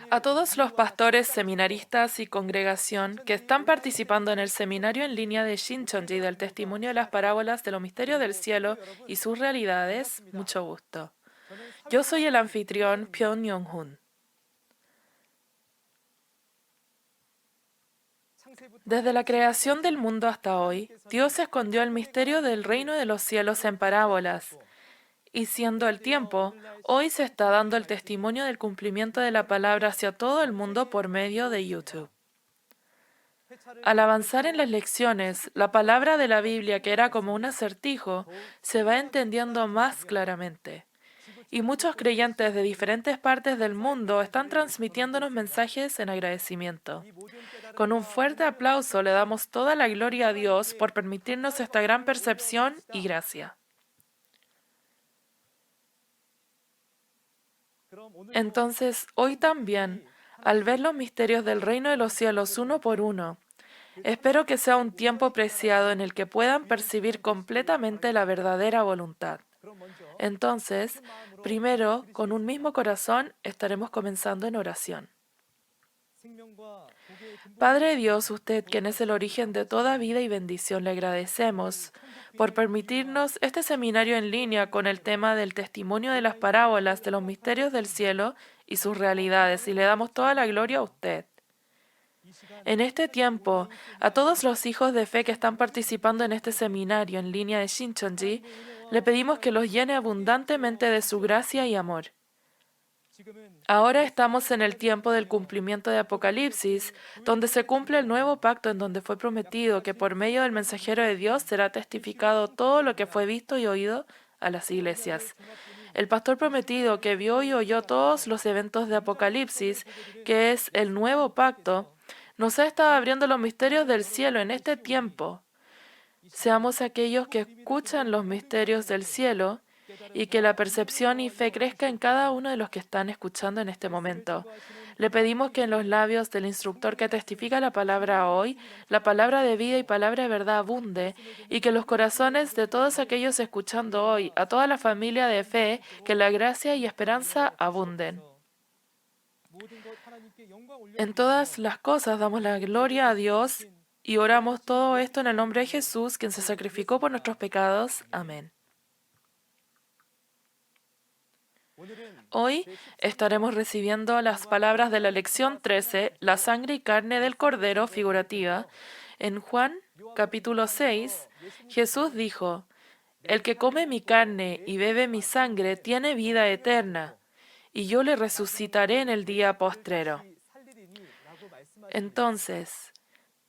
A todos los pastores, seminaristas y congregación que están participando en el seminario en línea de Shincheonji del testimonio de las parábolas de los misterios del cielo y sus realidades, mucho gusto. Yo soy el anfitrión Pyong Yong-hun. Desde la creación del mundo hasta hoy, Dios escondió el misterio del reino de los cielos en parábolas. Y siendo el tiempo, hoy se está dando el testimonio del cumplimiento de la palabra hacia todo el mundo por medio de YouTube. Al avanzar en las lecciones, la palabra de la Biblia, que era como un acertijo, se va entendiendo más claramente. Y muchos creyentes de diferentes partes del mundo están transmitiéndonos mensajes en agradecimiento. Con un fuerte aplauso le damos toda la gloria a Dios por permitirnos esta gran percepción y gracia. Entonces, hoy también, al ver los misterios del reino de los cielos uno por uno, espero que sea un tiempo preciado en el que puedan percibir completamente la verdadera voluntad. Entonces, primero, con un mismo corazón, estaremos comenzando en oración. Padre Dios, usted, quien es el origen de toda vida y bendición, le agradecemos por permitirnos este seminario en línea con el tema del testimonio de las parábolas de los misterios del cielo y sus realidades, y le damos toda la gloria a usted. En este tiempo, a todos los hijos de fe que están participando en este seminario en línea de Shincheonji, le pedimos que los llene abundantemente de su gracia y amor. Ahora estamos en el tiempo del cumplimiento de Apocalipsis, donde se cumple el nuevo pacto en donde fue prometido que por medio del mensajero de Dios será testificado todo lo que fue visto y oído a las iglesias. El pastor prometido que vio y oyó todos los eventos de Apocalipsis, que es el nuevo pacto, nos ha estado abriendo los misterios del cielo en este tiempo. Seamos aquellos que escuchan los misterios del cielo y que la percepción y fe crezca en cada uno de los que están escuchando en este momento. Le pedimos que en los labios del instructor que testifica la palabra hoy, la palabra de vida y palabra de verdad abunde, y que los corazones de todos aquellos escuchando hoy, a toda la familia de fe, que la gracia y esperanza abunden. En todas las cosas damos la gloria a Dios y oramos todo esto en el nombre de Jesús, quien se sacrificó por nuestros pecados. Amén. Hoy estaremos recibiendo las palabras de la lección 13, la sangre y carne del Cordero figurativa. En Juan, capítulo 6, Jesús dijo, «El que come mi carne y bebe mi sangre tiene vida eterna, y yo le resucitaré en el día postrero». Entonces,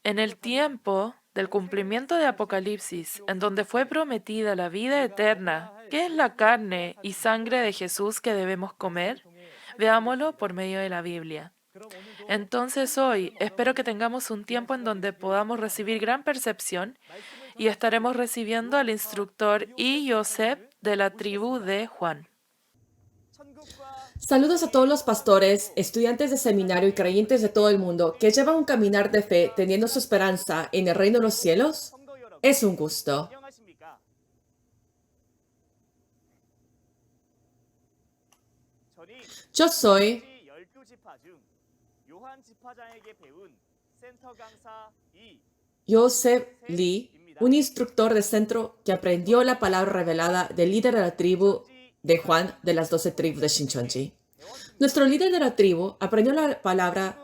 en el tiempo del cumplimiento de Apocalipsis, en donde fue prometida la vida eterna, ¿qué es la carne y sangre de Jesús que debemos comer? Veámoslo por medio de la Biblia. Entonces hoy espero que tengamos un tiempo en donde podamos recibir gran percepción y estaremos recibiendo al instructor y Joseph de la tribu de Juan. Saludos a todos los pastores, estudiantes de seminario y creyentes de todo el mundo que llevan un caminar de fe teniendo su esperanza en el reino de los cielos. Es un gusto. Yo soy Joseph Lee, un instructor de centro que aprendió la palabra revelada del líder de la tribu de Juan de las 12 tribus de Shincheonji. Nuestro líder de la tribu aprendió la palabra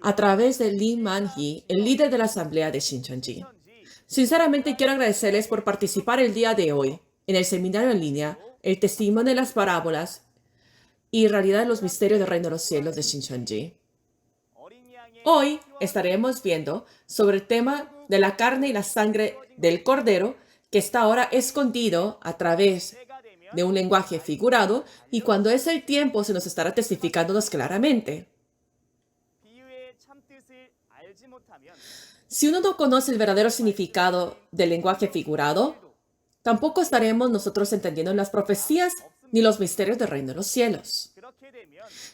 a través de Lee Man-hee, el líder de la asamblea de Shincheonji. Sinceramente quiero agradecerles por participar el día de hoy en el seminario en línea, el testimonio de las parábolas y realidad de los misterios del reino de los cielos de Shincheonji. Hoy estaremos viendo sobre el tema de la carne y la sangre del Cordero que está ahora escondido a través de un lenguaje figurado y cuando es el tiempo se nos estará testificándonos claramente. Si uno no conoce el verdadero significado del lenguaje figurado, tampoco estaremos nosotros entendiendo las profecías ni los misterios del reino de los cielos.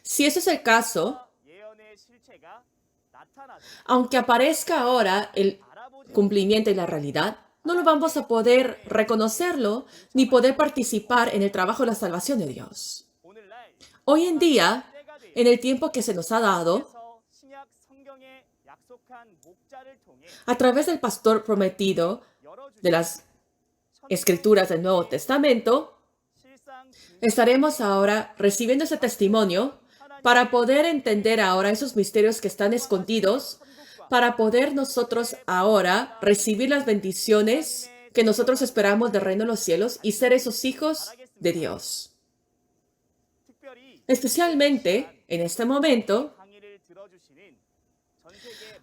Si ese es el caso, aunque aparezca ahora el cumplimiento y la realidad, no lo vamos a poder reconocerlo ni poder participar en el trabajo de la salvación de Dios. Hoy en día, en el tiempo que se nos ha dado, a través del pastor prometido de las Escrituras del Nuevo Testamento, estaremos ahora recibiendo ese testimonio para poder entender ahora esos misterios que están escondidos, para poder nosotros ahora recibir las bendiciones que nosotros esperamos del reino de los cielos y ser esos hijos de Dios. Especialmente en este momento,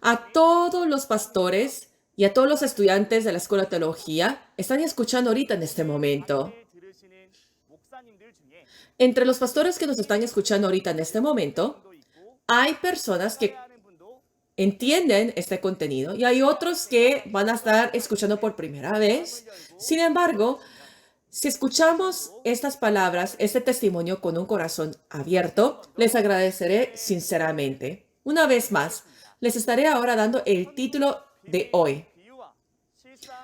a todos los pastores y a todos los estudiantes de la Escuela de Teología están escuchando ahorita en este momento. Entre los pastores que nos están escuchando ahorita en este momento, hay personas que entienden este contenido y hay otros que van a estar escuchando por primera vez. Sin embargo, si escuchamos estas palabras, este testimonio con un corazón abierto, les agradeceré sinceramente. Una vez más, les estaré ahora dando el título de hoy.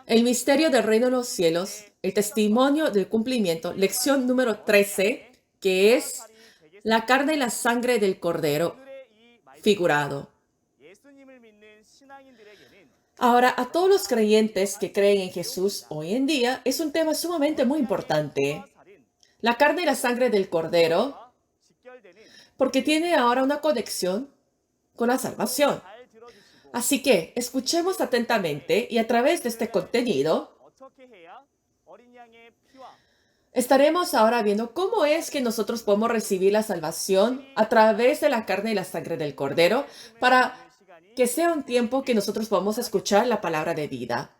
El misterio del reino de los cielos, el testimonio del cumplimiento, lección número 13, que es la carne y la sangre del Cordero figurado. Ahora, a todos los creyentes que creen en Jesús hoy en día, es un tema sumamente muy importante. La carne y la sangre del Cordero, porque tiene ahora una conexión con la salvación. Así que escuchemos atentamente y a través de este contenido, estaremos ahora viendo cómo es que nosotros podemos recibir la salvación a través de la carne y la sangre del Cordero para que sea un tiempo que nosotros podamos escuchar la palabra de vida.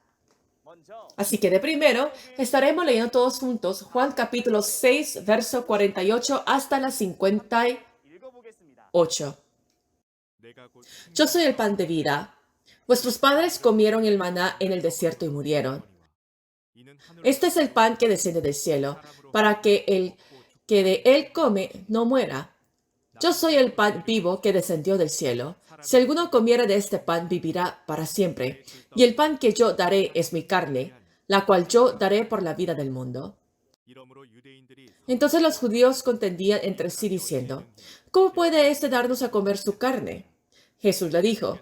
Así que de primero, estaremos leyendo todos juntos Juan capítulo 6, verso 48 hasta la 58. Yo soy el pan de vida. Vuestros padres comieron el maná en el desierto y murieron. Este es el pan que desciende del cielo, para que el que de él come no muera. Yo soy el pan vivo que descendió del cielo. Si alguno comiera de este pan, vivirá para siempre. Y el pan que yo daré es mi carne, la cual yo daré por la vida del mundo. Entonces los judíos contendían entre sí diciendo, ¿cómo puede éste darnos a comer su carne? Jesús le dijo,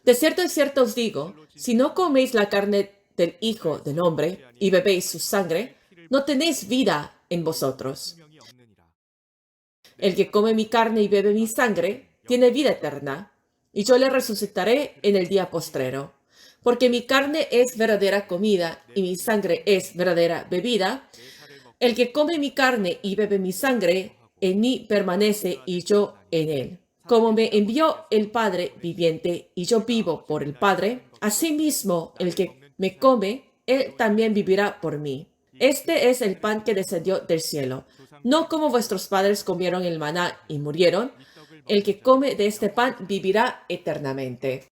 de cierto os digo, si no coméis la carne del Hijo del Hombre y bebéis su sangre, no tenéis vida en vosotros. El que come mi carne y bebe mi sangre, tiene vida eterna, y yo le resucitaré en el día postrero. Porque mi carne es verdadera comida y mi sangre es verdadera bebida. El que come mi carne y bebe mi sangre, en mí permanece y yo en él. Como me envió el Padre viviente y yo vivo por el Padre, asimismo el que me come, él también vivirá por mí. Este es el pan que descendió del cielo. No como vuestros padres comieron el maná y murieron. El que come de este pan vivirá eternamente.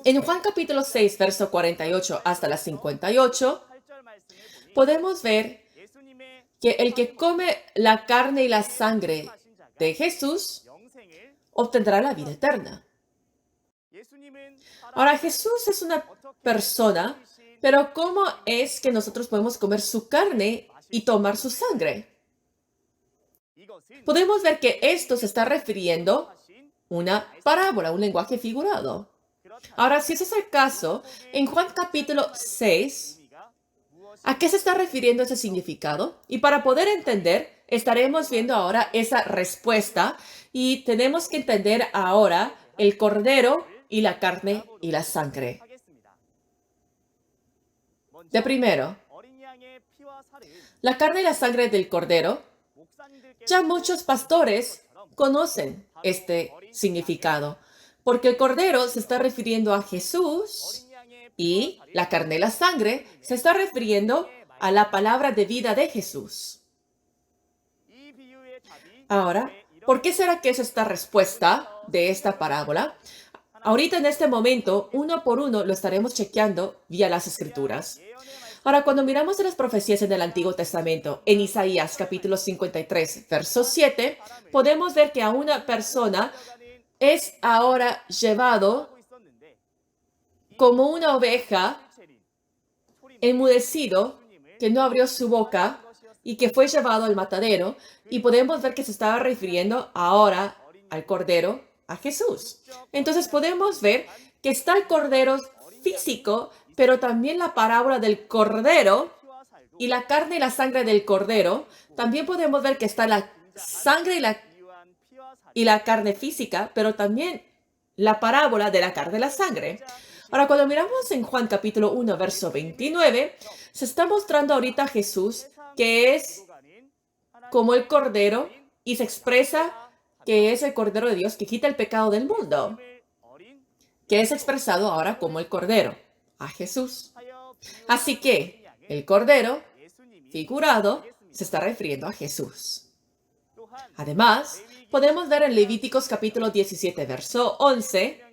En Juan capítulo 6, verso 48 hasta la 58, podemos ver que el que come la carne y la sangre de Jesús obtendrá la vida eterna. Ahora, Jesús es una persona, pero ¿cómo es que nosotros podemos comer su carne y tomar su sangre? Podemos ver que esto se está refiriendo a una parábola, un lenguaje figurado. Ahora, si ese es el caso, en Juan capítulo 6, ¿a qué se está refiriendo ese significado? Y para poder entender, estaremos viendo ahora esa respuesta y tenemos que entender ahora el cordero y la carne y la sangre. De primero, la carne y la sangre del cordero. Ya muchos pastores conocen este significado, porque el cordero se está refiriendo a Jesús y la carne y la sangre se está refiriendo a la palabra de vida de Jesús. Ahora, ¿por qué será que es esta respuesta de esta parábola? Ahorita en este momento, uno por uno lo estaremos chequeando vía las Escrituras. Ahora, cuando miramos las profecías en el Antiguo Testamento, en Isaías capítulo 53, verso 7, podemos ver que a una persona es ahora llevado como una oveja enmudecido que no abrió su boca y que fue llevado al matadero. Y podemos ver que se estaba refiriendo ahora al Cordero, a Jesús. Entonces podemos ver que está el Cordero físico, pero también la parábola del Cordero y la carne y la sangre del Cordero. También podemos ver que está la sangre y la carne física, pero también la parábola de la carne y la sangre. Ahora, cuando miramos en Juan capítulo 1, verso 29, se está mostrando ahorita a Jesús que es como el Cordero y se expresa que es el Cordero de Dios que quita el pecado del mundo, que es expresado ahora como el Cordero, a Jesús. Así que el Cordero figurado se está refiriendo a Jesús. Además, podemos ver en Levíticos capítulo 17, verso 11,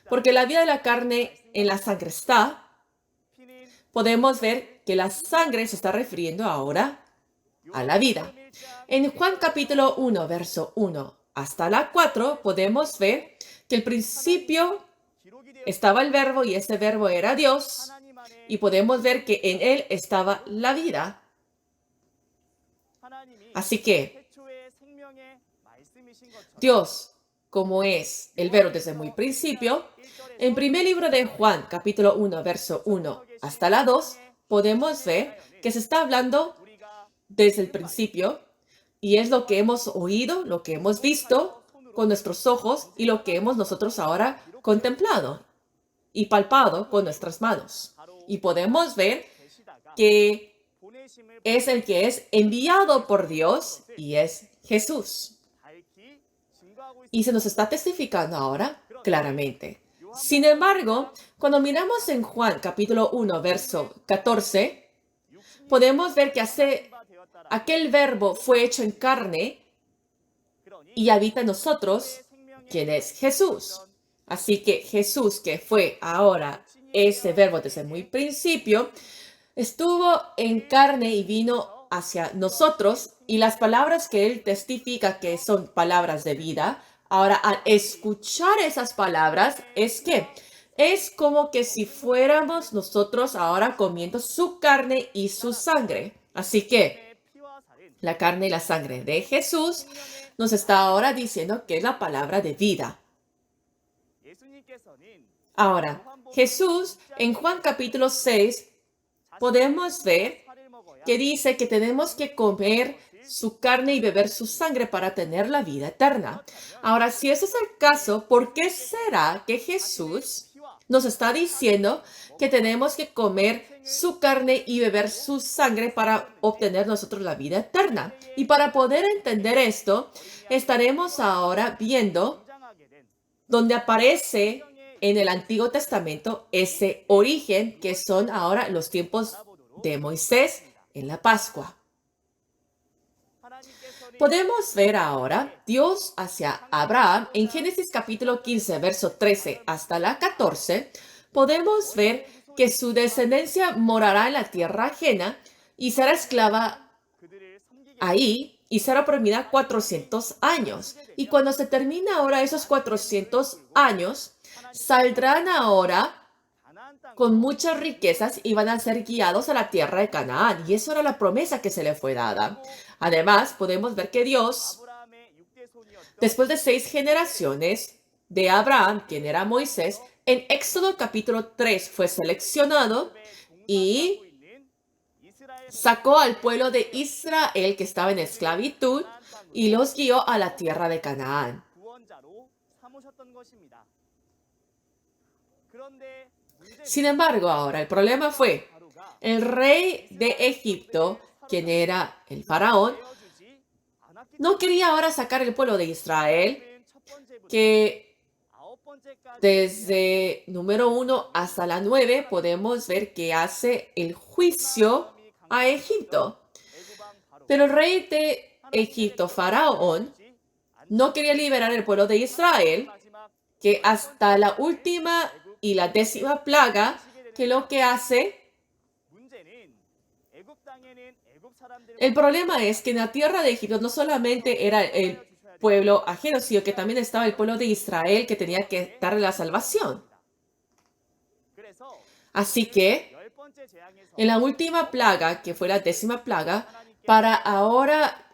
porque la vida de la carne en la sangre está, podemos ver que la sangre se está refiriendo ahora a la vida. En Juan capítulo 1, verso 1 hasta la 4, podemos ver que al principio estaba el verbo y ese verbo era Dios, y podemos ver que en él estaba la vida. Así que Dios, como es el verbo desde muy principio, en primer libro de Juan, capítulo 1, verso 1 hasta la 2, podemos ver que se está hablando desde el principio y es lo que hemos oído, lo que hemos visto con nuestros ojos y lo que hemos nosotros ahora contemplado y palpado con nuestras manos. Y podemos ver que es el que es enviado por Dios y es Jesús. Y se nos está testificando ahora claramente. Sin embargo, cuando miramos en Juan capítulo 1, verso 14, podemos ver que aquel verbo fue hecho en carne y habita en nosotros, quien es Jesús. Así que Jesús, que fue ahora ese verbo desde muy principio, estuvo en carne y vino hacia nosotros y las palabras que él testifica que son palabras de vida. Ahora, al escuchar esas palabras, es como que si fuéramos nosotros ahora comiendo su carne y su sangre. Así que la carne y la sangre de Jesús nos está ahora diciendo que es la palabra de vida. Ahora, Jesús en Juan capítulo 6 podemos ver que dice que tenemos que comer su carne y beber su sangre para tener la vida eterna. Ahora, si eso es el caso, ¿por qué será que Jesús nos está diciendo que tenemos que comer su carne y beber su sangre para obtener nosotros la vida eterna? Y para poder entender esto, estaremos ahora viendo donde aparece en el Antiguo Testamento ese origen que son ahora los tiempos de Moisés en la Pascua. Podemos ver ahora Dios hacia Abraham en Génesis capítulo 15, verso 13 hasta la 14. Podemos ver que su descendencia morará en la tierra ajena y será esclava ahí y será oprimida 400 años. Y cuando se termina ahora esos 400 años, saldrán ahora con muchas riquezas y van a ser guiados a la tierra de Canaán. Y eso era la promesa que se le fue dada. Además, podemos ver que Dios, después de 6 generaciones de Abraham, quien era Moisés, en Éxodo capítulo 3 fue seleccionado y sacó al pueblo de Israel que estaba en esclavitud y los guió a la tierra de Canaán. Sin embargo, ahora el problema fue el rey de Egipto, quien era el faraón, no quería ahora sacar el pueblo de Israel, que desde número 1 hasta la 9 podemos ver que hace el juicio a Egipto. Pero el rey de Egipto, faraón, no quería liberar el pueblo de Israel, que hasta la última y la 10ª plaga, que lo que hace, el problema es que en la tierra de Egipto no solamente era el pueblo ajeno, sino que también estaba el pueblo de Israel que tenía que darle la salvación. Así que, en la última plaga, que fue la 10ª plaga, para ahora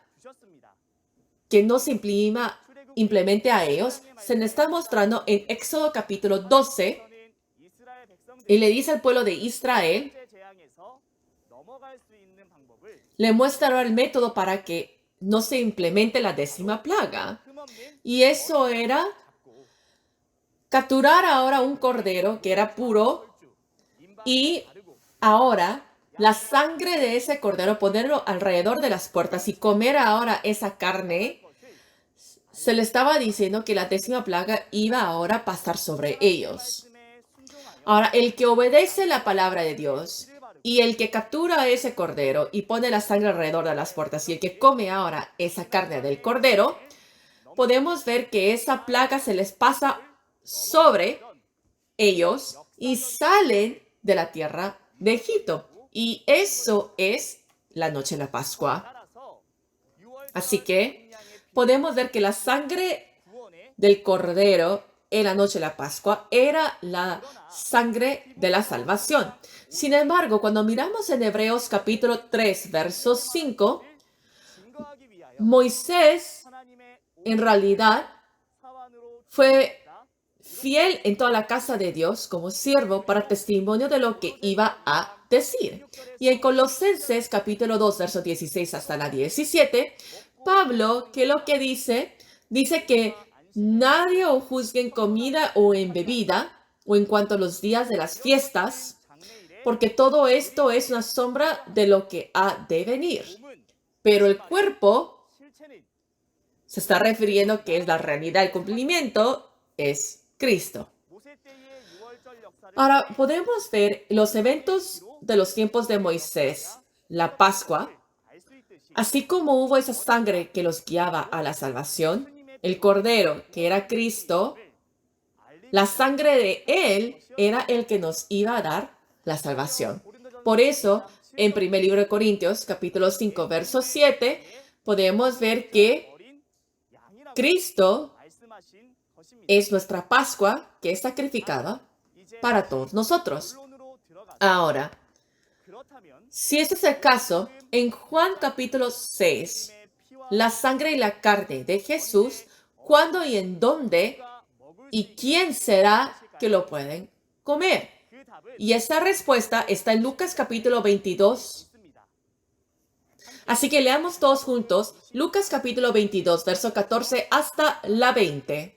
que no se imprima implemente a ellos, se les está mostrando en Éxodo capítulo 12, y le dice al pueblo de Israel, le muestra ahora el método para que no se implemente la 10ª plaga. Y eso era capturar ahora un cordero que era puro y ahora la sangre de ese cordero ponerlo alrededor de las puertas y comer ahora esa carne. Se le estaba diciendo que la 10ª plaga iba ahora a pasar sobre ellos. Ahora, el que obedece la palabra de Dios y el que captura ese cordero y pone la sangre alrededor de las puertas y el que come ahora esa carne del cordero, podemos ver que esa plaga se les pasa sobre ellos y salen de la tierra de Egipto. Y eso es la noche de la Pascua. Así que podemos ver que la sangre del cordero en la noche de la Pascua era la sangre de la salvación. Sin embargo, cuando miramos en Hebreos capítulo 3, verso 5, Moisés en realidad fue fiel en toda la casa de Dios como siervo para testimonio de lo que iba a decir. Y en Colosenses capítulo 2, verso 16 hasta la 17, Pablo, que lo que dice que nadie os juzgue en comida o en bebida o en cuanto a los días de las fiestas, porque todo esto es una sombra de lo que ha de venir. Pero el cuerpo se está refiriendo que es la realidad, el cumplimiento es Cristo. Ahora podemos ver los eventos de los tiempos de Moisés, la Pascua, así como hubo esa sangre que los guiaba a la salvación, el Cordero, que era Cristo, la sangre de Él era el que nos iba a dar la salvación. Por eso, en 1 libro de Corintios, capítulo 5, verso 7, podemos ver que Cristo es nuestra Pascua que es sacrificada para todos nosotros. Ahora, si este es el caso, en Juan capítulo 6, la sangre y la carne de Jesús, ¿cuándo y en dónde y quién será que lo pueden comer? Y esa respuesta está en Lucas capítulo 22. Así que leamos todos juntos Lucas capítulo 22, verso 14 hasta la 20.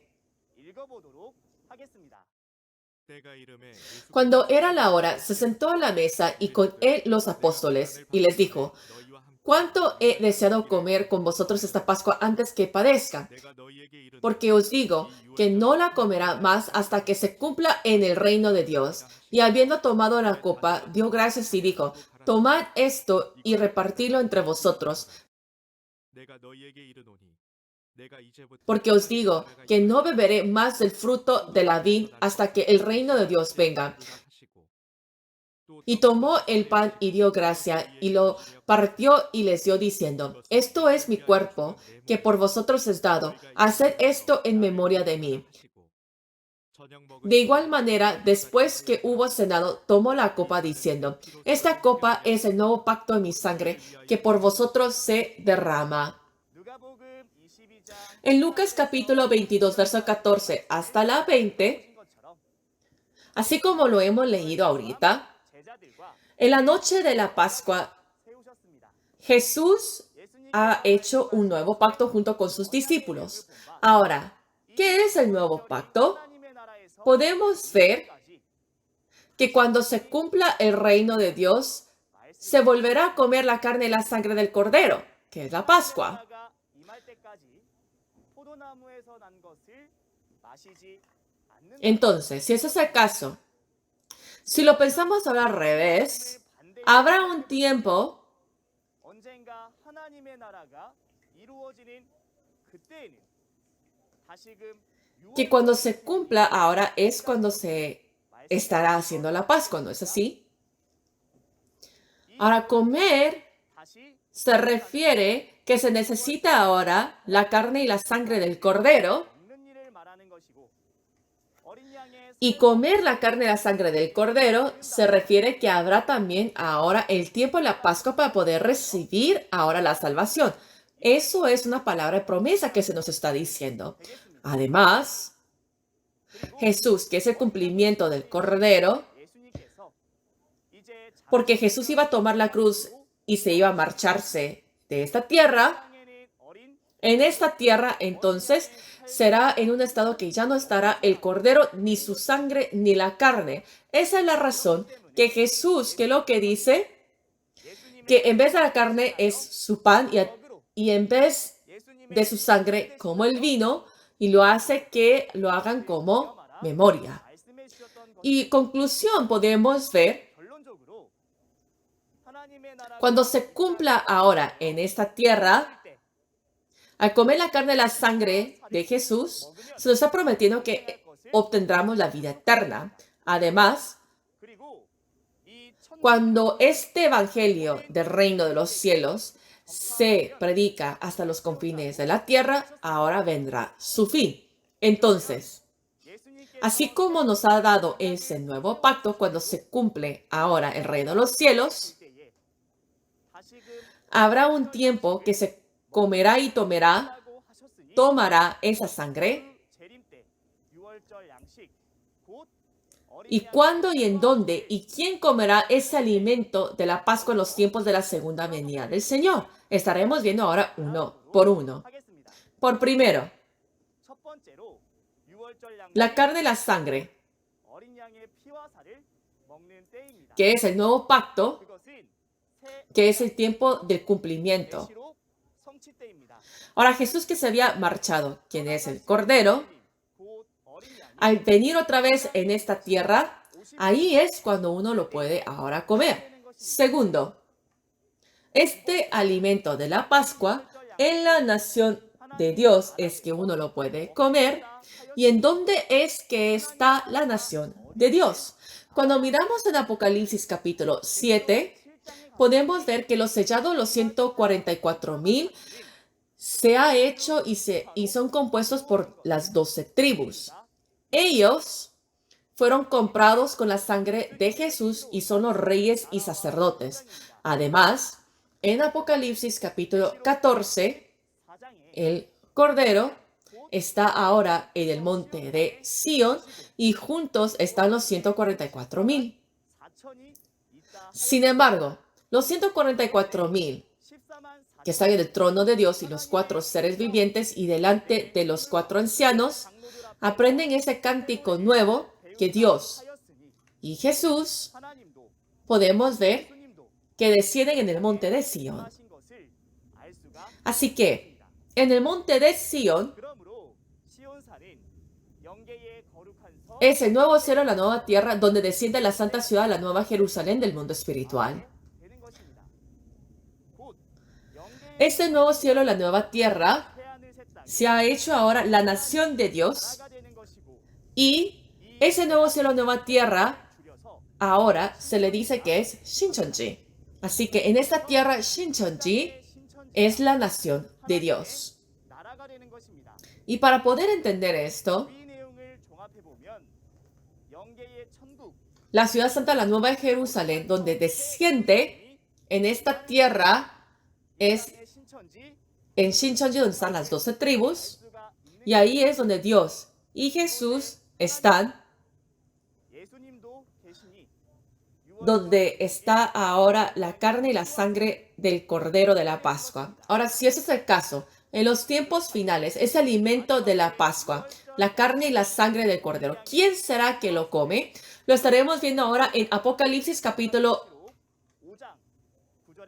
Cuando era la hora, se sentó a la mesa y con él los apóstoles y les dijo: ¿Cuánto he deseado comer con vosotros esta Pascua antes que padezca? Porque os digo que no la comerá más hasta que se cumpla en el reino de Dios. Y habiendo tomado la copa, dio gracias y dijo: Tomad esto y repartidlo entre vosotros. Porque os digo que no beberé más del fruto de la vid hasta que el reino de Dios venga. Y tomó el pan y dio gracia y lo partió y les dio diciendo: Esto es mi cuerpo que por vosotros es dado. Haced esto en memoria de mí. De igual manera, después que hubo cenado, tomó la copa diciendo: Esta copa es el nuevo pacto en mi sangre que por vosotros se derrama. En Lucas capítulo 22, verso 14 hasta la 20, así como lo hemos leído ahorita, en la noche de la Pascua, Jesús ha hecho un nuevo pacto junto con sus discípulos. Ahora, ¿qué es el nuevo pacto? Podemos ver que cuando se cumpla el reino de Dios, se volverá a comer la carne y la sangre del Cordero, que es la Pascua. Entonces, si ese es el caso, si lo pensamos ahora al revés, habrá un tiempo que cuando se cumpla ahora es cuando se estará haciendo la Pascua, ¿no es así? Ahora, comer se refiere que se necesita ahora la carne y la sangre del Cordero. Y comer la carne y la sangre del Cordero se refiere que habrá también ahora el tiempo de la Pascua para poder recibir ahora la salvación. Eso es una palabra de promesa que se nos está diciendo. Además, Jesús, que es el cumplimiento del Cordero, porque Jesús iba a tomar la cruz y se iba a marcharse de esta tierra, en esta tierra entonces será en un estado que ya no estará el Cordero, ni su sangre, ni la carne. Esa es la razón que Jesús, que lo que dice, que en vez de la carne es su pan y en vez de su sangre como el vino, y lo hace que lo hagan como memoria. Y conclusión, podemos ver, cuando se cumpla ahora en esta tierra, al comer la carne y la sangre de Jesús, se nos está prometiendo que obtendremos la vida eterna. Además, cuando este evangelio del reino de los cielos se predica hasta los confines de la tierra, ahora vendrá su fin. Entonces, así como nos ha dado ese nuevo pacto cuando se cumple ahora el reino de los cielos, habrá un tiempo que se comerá y tomará esa sangre. ¿Y cuándo y en dónde? ¿Y quién comerá ese alimento de la Pascua en los tiempos de la segunda venida del Señor? Estaremos viendo ahora uno por uno. Por primero, la carne y la sangre, que es el nuevo pacto, que es el tiempo del cumplimiento. Ahora Jesús, que se había marchado, quien es el Cordero, al venir otra vez en esta tierra, ahí es cuando uno lo puede ahora comer. Segundo, este alimento de la Pascua en la nación de Dios es que uno lo puede comer. ¿Y en dónde es que está la nación de Dios? Cuando miramos en Apocalipsis capítulo 7, podemos ver que los sellados, los 144,000, se ha hecho y son compuestos por las 12 tribus. Ellos fueron comprados con la sangre de Jesús y son los reyes y sacerdotes. Además, en Apocalipsis capítulo 14, el Cordero está ahora en el monte de Sión y juntos están los 144,000. Sin embargo, los 144,000 que están en el trono de Dios y los 4 seres vivientes y delante de los 4 ancianos, aprenden ese cántico nuevo que Dios y Jesús podemos ver que descienden en el monte de Sión. Así que en el monte de Sión es el nuevo cielo, la nueva tierra, donde desciende la santa ciudad, la nueva Jerusalén del mundo espiritual. Este nuevo cielo, la nueva tierra, se ha hecho ahora la nación de Dios. Y ese nuevo cielo, nueva tierra, ahora se le dice que es Shincheonji. Así que en esta tierra, Shincheonji es la nación de Dios. Y para poder entender esto, la ciudad santa, la nueva Jerusalén, donde desciende en esta tierra, es en Shincheonji, donde están las 12 tribus. Y ahí es donde Dios y Jesús están, donde está ahora la carne y la sangre del Cordero de la Pascua. Ahora, si ese es el caso, en los tiempos finales, ese alimento de la Pascua, la carne y la sangre del Cordero, ¿quién será que lo come? Lo estaremos viendo ahora en Apocalipsis capítulo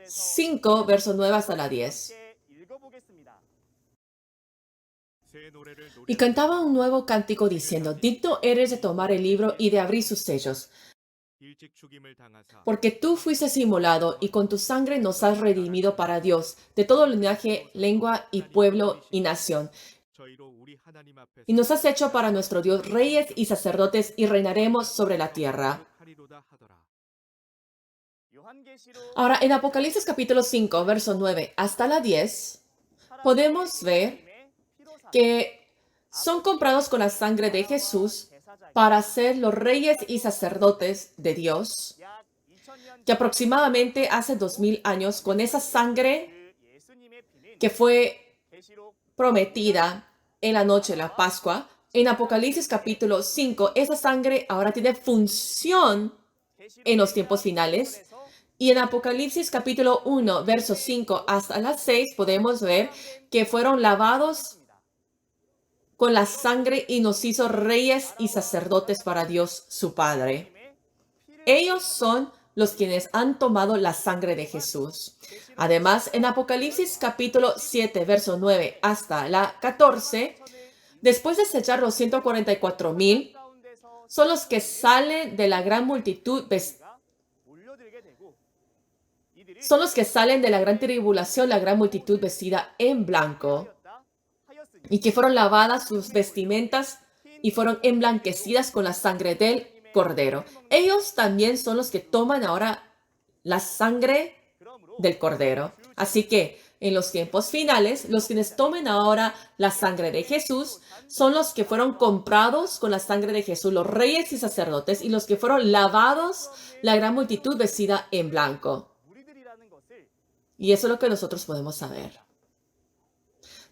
5, verso 9 hasta la 10. Y cantaba un nuevo cántico diciendo: digno eres de tomar el libro y de abrir sus sellos, porque tú fuiste inmolado y con tu sangre nos has redimido para Dios de todo linaje, lengua y pueblo y nación. Y nos has hecho para nuestro Dios reyes y sacerdotes y reinaremos sobre la tierra. Ahora, en Apocalipsis capítulo 5, verso 9 hasta la 10, podemos ver que son comprados con la sangre de Jesús para ser los reyes y sacerdotes de Dios, que aproximadamente hace 2000 años con esa sangre que fue prometida en la noche de la Pascua. En Apocalipsis capítulo 5, esa sangre ahora tiene función en los tiempos finales. Y en Apocalipsis capítulo 1, versos 5 hasta las 6, podemos ver que fueron lavados con la sangre y nos hizo reyes y sacerdotes para Dios su Padre. Ellos son los quienes han tomado la sangre de Jesús. Además, en Apocalipsis capítulo 7, verso 9 hasta la 14, después de sellar los 144,000, son los que salen de la gran multitud, son los que salen de la gran tribulación, la gran multitud vestida en blanco, y que fueron lavadas sus vestimentas y fueron emblanquecidas con la sangre del Cordero. Ellos también son los que toman ahora la sangre del Cordero. Así que en los tiempos finales, los quienes tomen ahora la sangre de Jesús son los que fueron comprados con la sangre de Jesús, los reyes y sacerdotes, y los que fueron lavados, la gran multitud vestida en blanco. Y eso es lo que nosotros podemos saber.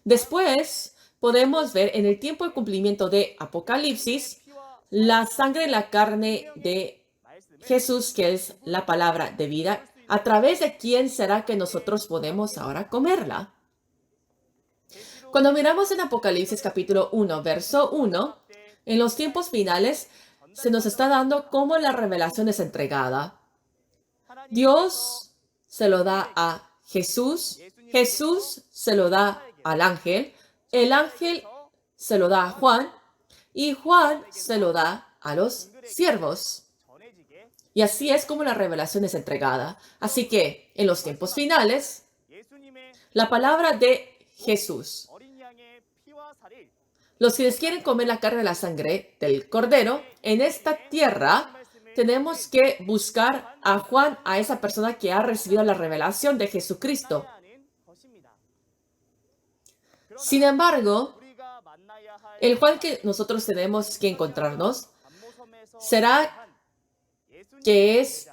Después, podemos ver en el tiempo de cumplimiento de Apocalipsis, la sangre en la carne de Jesús, que es la palabra de vida, a través de quién será que nosotros podemos ahora comerla. Cuando miramos en Apocalipsis capítulo 1, verso 1, en los tiempos finales se nos está dando cómo la revelación es entregada. Dios se lo da a Jesús, Jesús se lo da al ángel, el ángel se lo da a Juan y Juan se lo da a los siervos. Y así es como la revelación es entregada. Así que en los tiempos finales, la palabra de Jesús. Los que quieren comer la carne de la sangre del Cordero, en esta tierra tenemos que buscar a Juan, a esa persona que ha recibido la revelación de Jesucristo. Sin embargo, el Juan que nosotros tenemos que encontrarnos será que es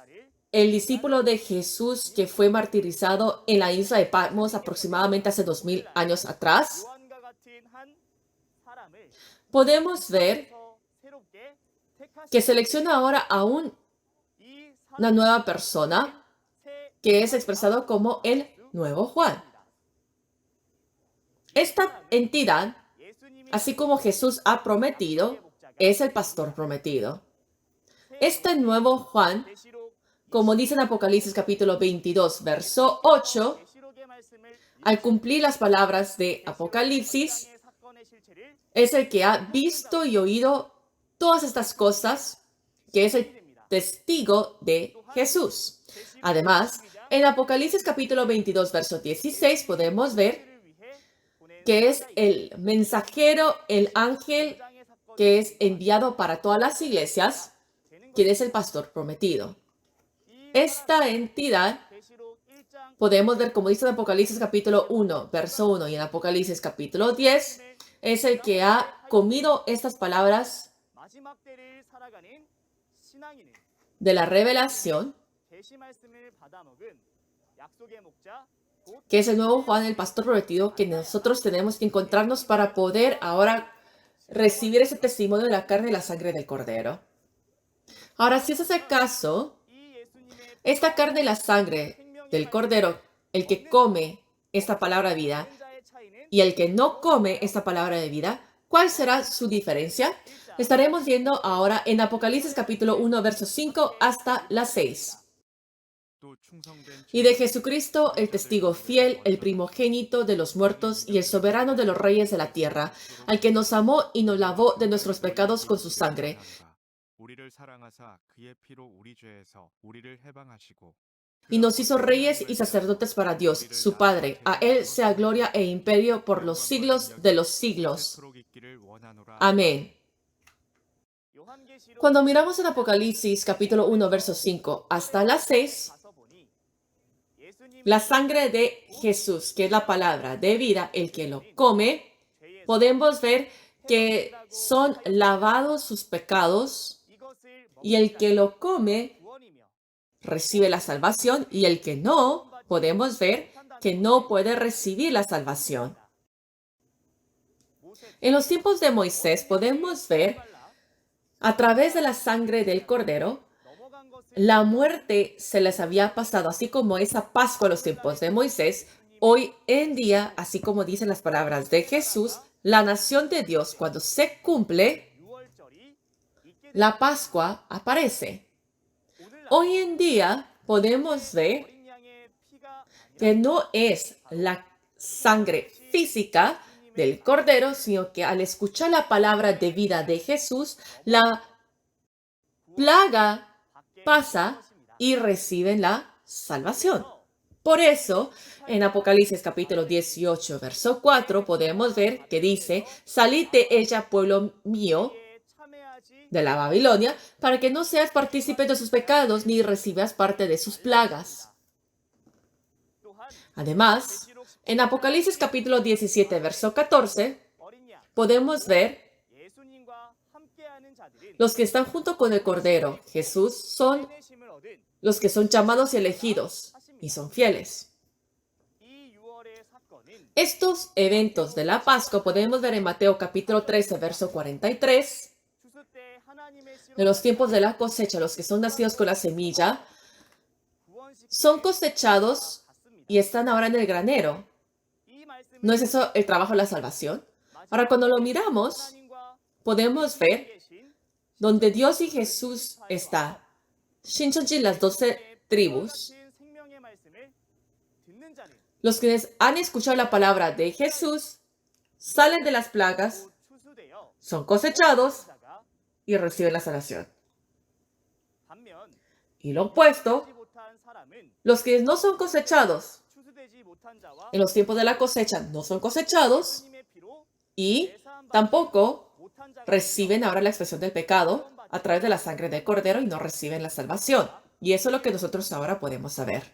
el discípulo de Jesús que fue martirizado en la isla de Patmos aproximadamente hace 2000 años atrás. Podemos ver que selecciona ahora a una nueva persona que es expresado como el nuevo Juan. Esta entidad, así como Jesús ha prometido, es el pastor prometido. Este nuevo Juan, como dice en Apocalipsis capítulo 22, verso 8, al cumplir las palabras de Apocalipsis, es el que ha visto y oído todas estas cosas, que es el testigo de Jesús. Además, en Apocalipsis capítulo 22, verso 16, podemos ver que es el mensajero, el ángel que es enviado para todas las iglesias, quien es el pastor prometido. Esta entidad podemos ver, como dice en Apocalipsis capítulo 1, verso 1 y en Apocalipsis capítulo 10, es el que ha comido estas palabras de la revelación, que es el nuevo Juan, el pastor prometido, que nosotros tenemos que encontrarnos para poder ahora recibir ese testimonio de la carne y la sangre del Cordero. Ahora, si ese es el caso, esta carne y la sangre del Cordero, el que come esta palabra de vida y el que no come esta palabra de vida, ¿cuál será su diferencia? Estaremos viendo ahora en Apocalipsis capítulo 1, versos 5 hasta las 6. Y de Jesucristo, el testigo fiel, el primogénito de los muertos y el soberano de los reyes de la tierra, al que nos amó y nos lavó de nuestros pecados con su sangre, y nos hizo reyes y sacerdotes para Dios, su Padre. A Él sea gloria e imperio por los siglos de los siglos. Amén. Cuando miramos en Apocalipsis capítulo 1, versos 5 hasta las 6, la sangre de Jesús, que es la palabra de vida, el que lo come, podemos ver que son lavados sus pecados y el que lo come recibe la salvación y el que no, podemos ver que no puede recibir la salvación. En los tiempos de Moisés podemos ver, a través de la sangre del cordero, la muerte se les había pasado, así como esa Pascua en los tiempos de Moisés. Hoy en día, así como dicen las palabras de Jesús, la nación de Dios, cuando se cumple, la Pascua aparece. Hoy en día podemos ver que no es la sangre física del Cordero, sino que al escuchar la palabra de vida de Jesús, la plaga pasa y reciben la salvación. Por eso, en Apocalipsis capítulo 18, verso 4, podemos ver que dice: salid de ella, pueblo mío, de la Babilonia, para que no seas partícipe de sus pecados, ni recibas parte de sus plagas. Además, en Apocalipsis capítulo 17, verso 14, podemos ver los que están junto con el Cordero, Jesús, son los que son llamados y elegidos y son fieles. Estos eventos de la Pascua podemos ver en Mateo capítulo 13, verso 43. En los tiempos de la cosecha, los que son nacidos con la semilla son cosechados y están ahora en el granero. ¿No es eso el trabajo de la salvación? Ahora, cuando lo miramos, podemos ver donde Dios y Jesús está. Shincheonji, las 12 tribus. Los que han escuchado la palabra de Jesús salen de las plagas, son cosechados y reciben la salvación. Y lo opuesto, los que no son cosechados, en los tiempos de la cosecha no son cosechados y tampoco reciben ahora la expresión del pecado a través de la sangre del Cordero y no reciben la salvación. Y eso es lo que nosotros ahora podemos saber.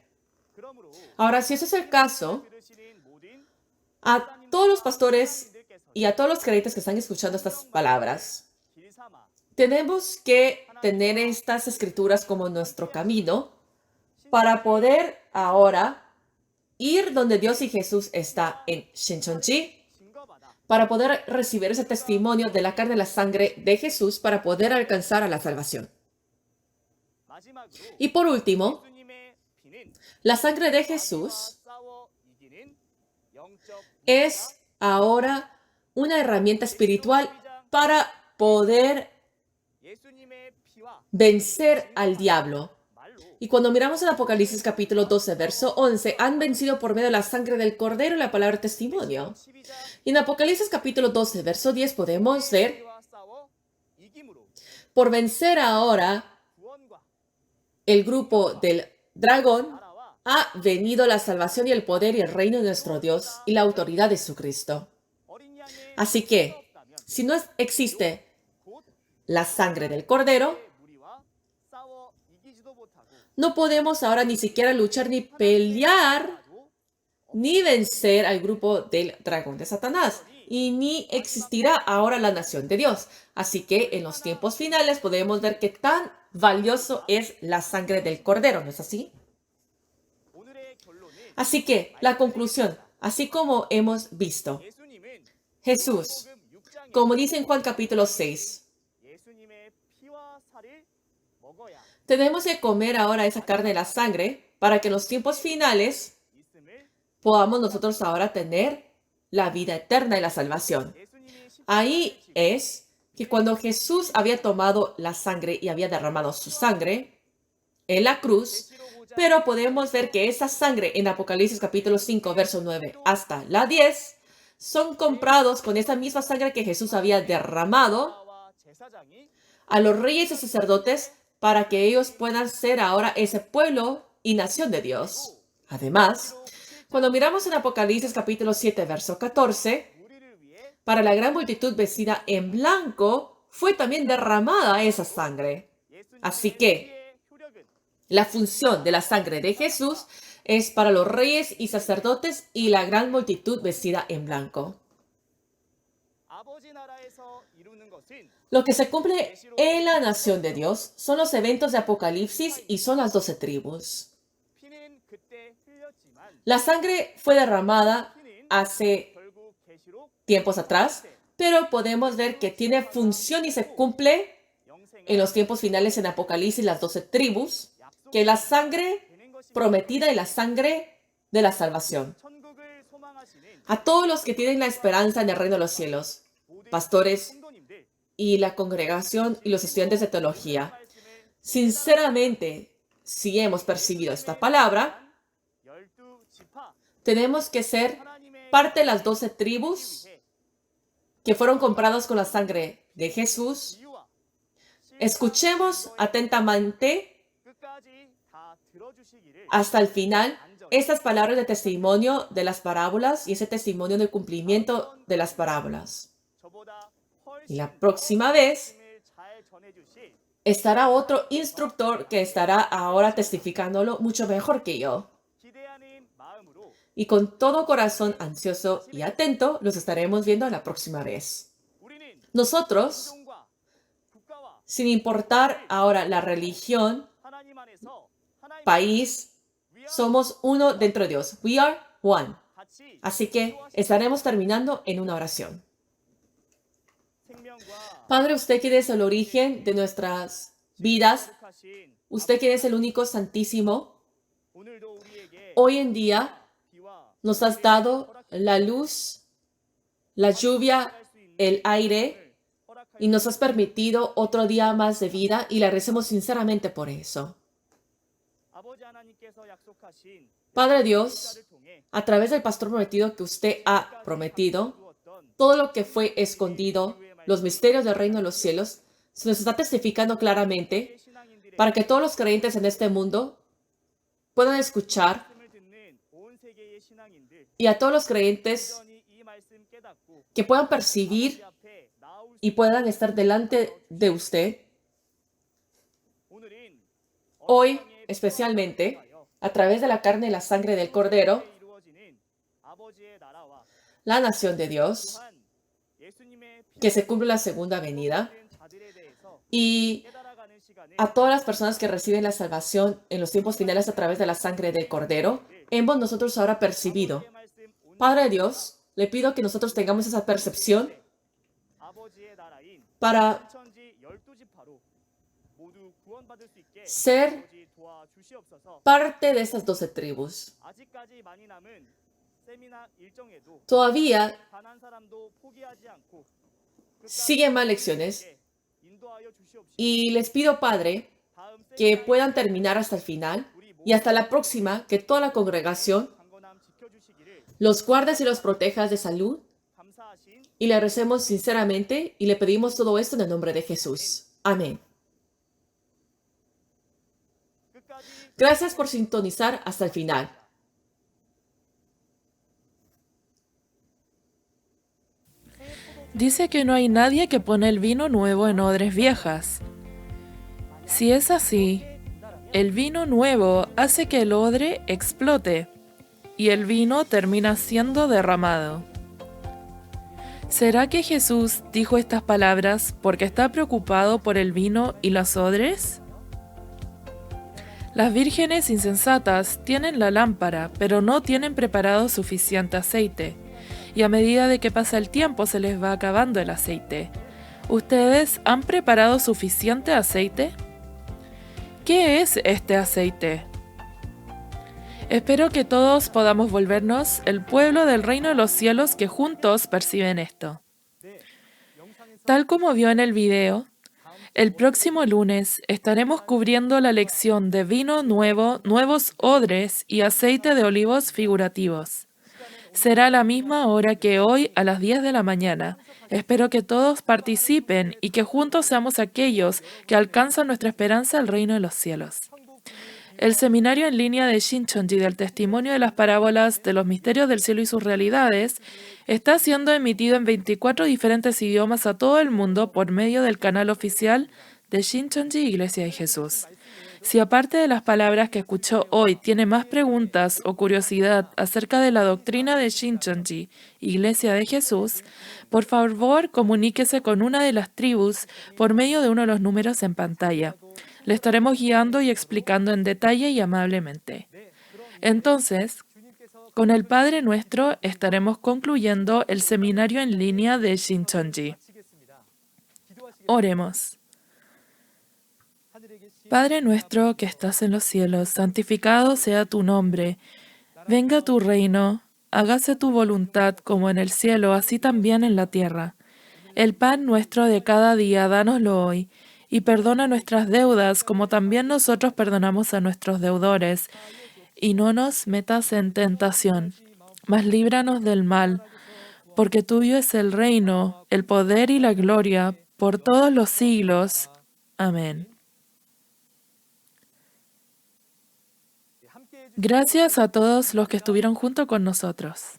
Ahora, si ese es el caso, a todos los pastores y a todos los creyentes que están escuchando estas palabras, tenemos que tener estas escrituras como nuestro camino para poder ahora ir donde Dios y Jesús está en Shincheonji, para poder recibir ese testimonio de la carne y la sangre de Jesús para poder alcanzar a la salvación. Y por último, la sangre de Jesús es ahora una herramienta espiritual para poder vencer al diablo. Y cuando miramos en Apocalipsis capítulo 12, verso 11, han vencido por medio de la sangre del Cordero y la palabra de testimonio. Y en Apocalipsis capítulo 12, verso 10 podemos ver, por vencer ahora el grupo del dragón, ha venido la salvación y el poder y el reino de nuestro Dios y la autoridad de su Cristo. Así que, si no existe la sangre del Cordero, no podemos ahora ni siquiera luchar, ni pelear, ni vencer al grupo del dragón de Satanás. Y ni existirá ahora la nación de Dios. Así que en los tiempos finales podemos ver qué tan valioso es la sangre del Cordero, ¿no es así? Así que la conclusión, así como hemos visto, Jesús, como dice en Juan capítulo 6, tenemos que comer ahora esa carne y la sangre para que en los tiempos finales podamos nosotros ahora tener la vida eterna y la salvación. Ahí es que cuando Jesús había tomado la sangre y había derramado su sangre en la cruz, pero podemos ver que esa sangre en Apocalipsis capítulo 5, verso 9 hasta la 10, son comprados con esa misma sangre que Jesús había derramado a los reyes y sacerdotes para que ellos puedan ser ahora ese pueblo y nación de Dios. Además, cuando miramos en Apocalipsis capítulo 7, verso 14, para la gran multitud vestida en blanco fue también derramada esa sangre. Así que la función de la sangre de Jesús es para los reyes y sacerdotes y la gran multitud vestida en blanco. Lo que se cumple en la nación de Dios son los eventos de Apocalipsis y son las 12 tribus. La sangre fue derramada hace tiempos atrás, pero podemos ver que tiene función y se cumple en los tiempos finales en Apocalipsis, las 12 tribus, que es la sangre prometida y la sangre de la salvación. A todos los que tienen la esperanza en el reino de los cielos, pastores y la congregación y los estudiantes de teología, sinceramente, si hemos percibido esta palabra, tenemos que ser parte de las 12 tribus que fueron comprados con la sangre de Jesús. Escuchemos atentamente hasta el final estas palabras de testimonio de las parábolas y ese testimonio del cumplimiento de las parábolas. Y la próxima vez estará otro instructor que estará ahora testificándolo mucho mejor que yo. Y con todo corazón ansioso y atento, los estaremos viendo la próxima vez. Nosotros, sin importar ahora la religión, país, somos uno dentro de Dios. We are one. Así que estaremos terminando en una oración. Padre, usted quien es el origen de nuestras vidas, usted quien es el único santísimo, hoy en día nos has dado la luz, la lluvia, el aire y nos has permitido otro día más de vida y le agradecemos sinceramente por eso. Padre Dios, a través del pastor prometido que usted ha prometido, todo lo que fue escondido, los misterios del reino de los cielos, se nos está testificando claramente para que todos los creyentes en este mundo puedan escuchar y a todos los creyentes que puedan percibir y puedan estar delante de usted. Hoy, especialmente, a través de la carne y la sangre del Cordero, la nación de Dios, que se cumple la segunda venida, y a todas las personas que reciben la salvación en los tiempos finales a través de la sangre del Cordero, hemos nosotros ahora percibido. Padre Dios, le pido que nosotros tengamos esa percepción para ser parte de estas 12 tribus. Todavía siguen más lecciones y les pido, Padre, que puedan terminar hasta el final y hasta la próxima, que toda la congregación los guardes y los protejas de salud. Y le agradecemos sinceramente y le pedimos todo esto en el nombre de Jesús. Amén. Gracias por sintonizar hasta el final. Dice que no hay nadie que pone el vino nuevo en odres viejas. Si es así, el vino nuevo hace que el odre explote y el vino termina siendo derramado. ¿Será que Jesús dijo estas palabras porque está preocupado por el vino y los odres? Las vírgenes insensatas tienen la lámpara, pero no tienen preparado suficiente aceite, y a medida de que pasa el tiempo se les va acabando el aceite. ¿Ustedes han preparado suficiente aceite? ¿Qué es este aceite? Espero que todos podamos volvernos el pueblo del reino de los cielos que juntos perciben esto. Tal como vio en el video, el próximo lunes estaremos cubriendo la lección de vino nuevo, nuevos odres y aceite de olivos figurativos. Será a la misma hora que hoy a las 10 de la mañana. Espero que todos participen y que juntos seamos aquellos que alcanzan nuestra esperanza al reino de los cielos. El seminario en línea de Shincheonji del testimonio de las parábolas de los misterios del cielo y sus realidades está siendo emitido en 24 diferentes idiomas a todo el mundo por medio del canal oficial de Shincheonji Iglesia de Jesús. Si aparte de las palabras que escuchó hoy tiene más preguntas o curiosidad acerca de la doctrina de Shincheonji Iglesia de Jesús, por favor comuníquese con una de las tribus por medio de uno de los números en pantalla. Le estaremos guiando y explicando en detalle y amablemente. Entonces, Con el Padre Nuestro estaremos concluyendo el seminario en línea de Shincheonji. Oremos. Padre nuestro que estás en los cielos, santificado sea tu nombre. Venga tu reino, hágase tu voluntad como en el cielo, así también en la tierra. El pan nuestro de cada día, dánoslo hoy, y perdona nuestras deudas, como también nosotros perdonamos a nuestros deudores. Y no nos metas en tentación, mas líbranos del mal, porque tuyo es el reino, el poder y la gloria, por todos los siglos. Amén. Gracias a todos los que estuvieron junto con nosotros.